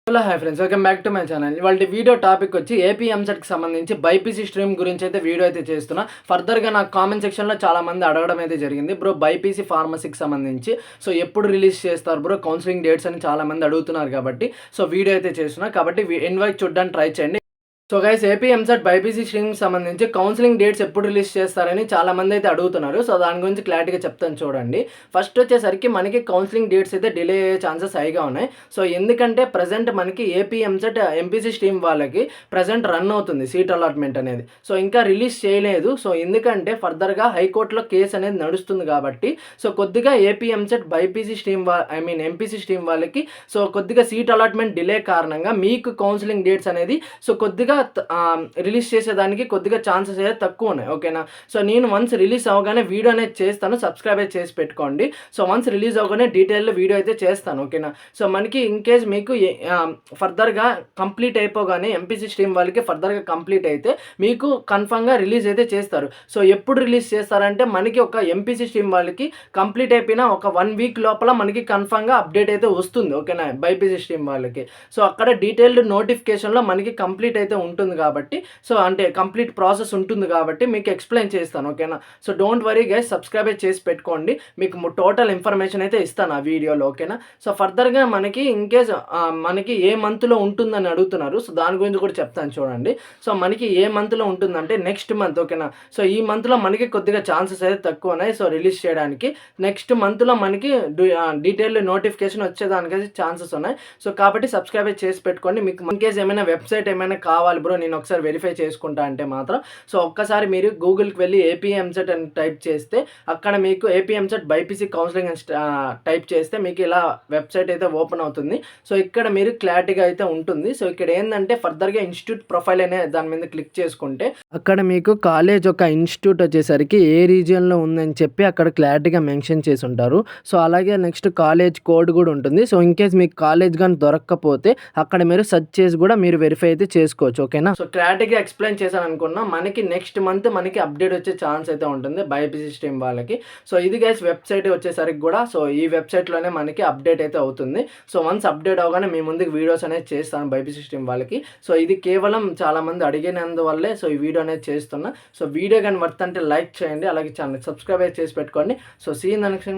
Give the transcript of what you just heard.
Hello hi friends, welcome back to my channel. ఇవాళ video topic వచ్చి AP ఎంసెట్కి సంబంధించి BiPC stream గురించి అయితే వీడియో అయితే చేస్తున్నా. ఫర్దర్గా నాకు కామెంట్ సెక్షన్లో చాలా మంది అడగడం అయితే జరిగింది, బ్రో బైపీసీ ఫార్మసీకి సంబంధించి సో ఎప్పుడు రిలీజ్ చేస్తారు బ్రో, కౌన్సిలింగ్ డేట్స్ అని చాలా మంది అడుగుతున్నారు. కాబట్టి సో వీడియో అయితే చేస్తున్నా, కాబట్టి ఇన్వైట్ చూడడానికి ట్రై చేయండి. So guys, AP EAMCET BiPC స్ట్రీమ్కి సంబంధించి కౌన్సిలింగ్ డేట్స్ ఎప్పుడు రిలీజ్ చేస్తారని చాలా మంది అయితే అడుగుతున్నారు. సో దాని గురించి క్లారిటీగా చెప్తాను చూడండి. ఫస్ట్ వచ్చేసరికి మనకి కౌన్సిలింగ్ డేట్స్ అయితే డిలే అయ్యే ఛాన్సెస్ హైగా ఉన్నాయి. సో ఎందుకంటే ప్రజెంట్ మనకి ఏపీ ఎంసెట్ ఎంపీసీ స్ట్రీమ్ వాళ్ళకి ప్రజెంట్ రన్ అవుతుంది సీట్ అలాట్మెంట్ అనేది. సో ఇంకా రిలీజ్ చేయలేదు. సో ఎందుకంటే ఫర్దర్గా హైకోర్టులో కేసు అనేది నడుస్తుంది కాబట్టి సో కొద్దిగా AP EAMCET BiPC stream MPC stream వాళ్ళకి సో కొద్దిగా సీట్ అలాట్మెంట్ డిలే కారణంగా మీకు కౌన్సిలింగ్ డేట్స్ అనేది సో కొద్దిగా రిలీజ్ చేసేదానికి కొద్దిగా ఛాన్సెస్ అయితే తక్కువ ఉన్నాయి. ఓకేనా. సో నేను వన్స్ రిలీజ్ అవగానే వీడియో అనేది చేస్తాను, సబ్స్క్రైబ్ అయితే చేసి పెట్టుకోండి. సో వన్స్ రిలీజ్ అవగానే డీటెయిల్లో వీడియో అయితే చేస్తాను. ఓకేనా. సో మనకి ఇన్ కేస్ మీకు ఫర్దర్గా కంప్లీట్ అయిపోగానే ఎంపీసీ స్ట్రీమ్ వాళ్ళకి ఫర్దర్గా కంప్లీట్ అయితే మీకు కన్ఫర్మ్గా రిలీజ్ అయితే చేస్తారు. సో ఎప్పుడు రిలీజ్ చేస్తారంటే మనకి ఒక ఎంపీసీ స్ట్రీమ్ వాళ్ళకి కంప్లీట్ అయిపోయిన ఒక 1 వీక్ లోపల మనకి కన్ఫర్మ్గా అప్డేట్ అయితే వస్తుంది. ఓకేనా. బైపీసీ స్ట్రీమ్ వాళ్ళకి సో అక్కడ డీటెయిల్డ్ నోటిఫికేషన్లో మనకి కంప్లీట్ అయితే ఉంటుంది కాబట్టి సో అంటే కంప్లీట్ ప్రాసెస్ ఉంటుంది కాబట్టి మీకు ఎక్స్ప్లెయిన్ చేస్తాను. ఓకేనా. So don't worry guys, subscribe చేసి పెట్టుకోండి, మీకు టోటల్ ఇన్ఫర్మేషన్ అయితే ఇస్తాను ఆ వీడియోలో. ఓకేనా. సో ఫర్దర్గా మనకి ఇన్కేస్ మనకి ఏ మంత్లో ఉంటుందని అడుగుతున్నారు. సో దాని గురించి కూడా చెప్తాను చూడండి. సో మనకి ఏ మంత్లో ఉంటుందంటే నెక్స్ట్ మంత్. ఓకేనా. సో ఈ మంత్లో మనకి కొద్దిగా ఛాన్సెస్ అయితే తక్కువ ఉన్నాయి సో రిలీజ్ చేయడానికి. నెక్స్ట్ మంత్లో మనకి డీటెయిల్ నోటిఫికేషన్ వచ్చేదానికైతే ఛాన్సెస్ ఉన్నాయి. సో కాబట్టి సబ్స్క్రైబ్ చేసి పెట్టుకోండి. మీకు ఇన్కేస్ ఏమైనా వెబ్సైట్ ఏమైనా కావాలి బ్రో, నేను ఒకసారి వెరిఫై చేసుకుంటా అంటే మాత్రం సో ఒక్కసారి మీరు గూగుల్కి వెళ్ళి ఏపీ ఎంసెట్ అని టైప్ చేస్తే అక్కడ మీకు ఏపీ ఎంసెట్ బైపీసీ కౌన్సిలింగ్ అని టైప్ చేస్తే మీకు ఇలా వెబ్సైట్ అయితే ఓపెన్ అవుతుంది. సో ఇక్కడ మీరు క్లారిటీగా అయితే ఉంటుంది. సో ఇక్కడ ఏంటంటే ఫర్దర్గా ఇన్స్టిట్యూట్ ప్రొఫైల్ అనే దాని మీద క్లిక్ చేసుకుంటే అక్కడ మీకు కాలేజ్ ఒక ఇన్స్టిట్యూట్ వచ్చేసరికి ఏ రీజియన్లో ఉందని చెప్పి అక్కడ క్లారిటీగా మెన్షన్ చేసి ఉంటారు. సో అలాగే నెక్స్ట్ కాలేజ్ కోడ్ కూడా ఉంటుంది. సో ఇన్కేస్ మీకు కాలేజ్ కానీ దొరకకపోతే అక్కడ మీరు సెర్చ్ చేసి కూడా మీరు వెరిఫై అయితే చేసుకోవచ్చు. ఓకేనా. సో క్లారిటీగా ఎక్స్ప్లెయిన్ చేశాను అనుకున్నా. మనకి నెక్స్ట్ మంత్ మనకి అప్డేట్ వచ్చే ఛాన్స్ అయితే ఉంటుంది బైపీసీ స్ట్రీమ్ వాళ్ళకి. సో ఇది గైస్ వెబ్సైట్ వచ్చేసరికి కూడా సో ఈ వెబ్సైట్లోనే మనకి అప్డేట్ అయితే అవుతుంది. సో వన్స్ అప్డేట్ అవగానే మీ ముందుకు వీడియోస్ అనేది చేస్తాను బైపీసీ స్ట్రీమ్ వాళ్ళకి. సో ఇది కేవలం చాలామంది అడిగినందువల్లే సో ఈ వీడియో అనేది చేస్తున్నా. సో వీడియో కానీ వర్త్ అంటే లైక్ చేయండి, అలాగే ఛానల్ సబ్స్క్రైబ్ చేసి పెట్టుకోండి. So see in the next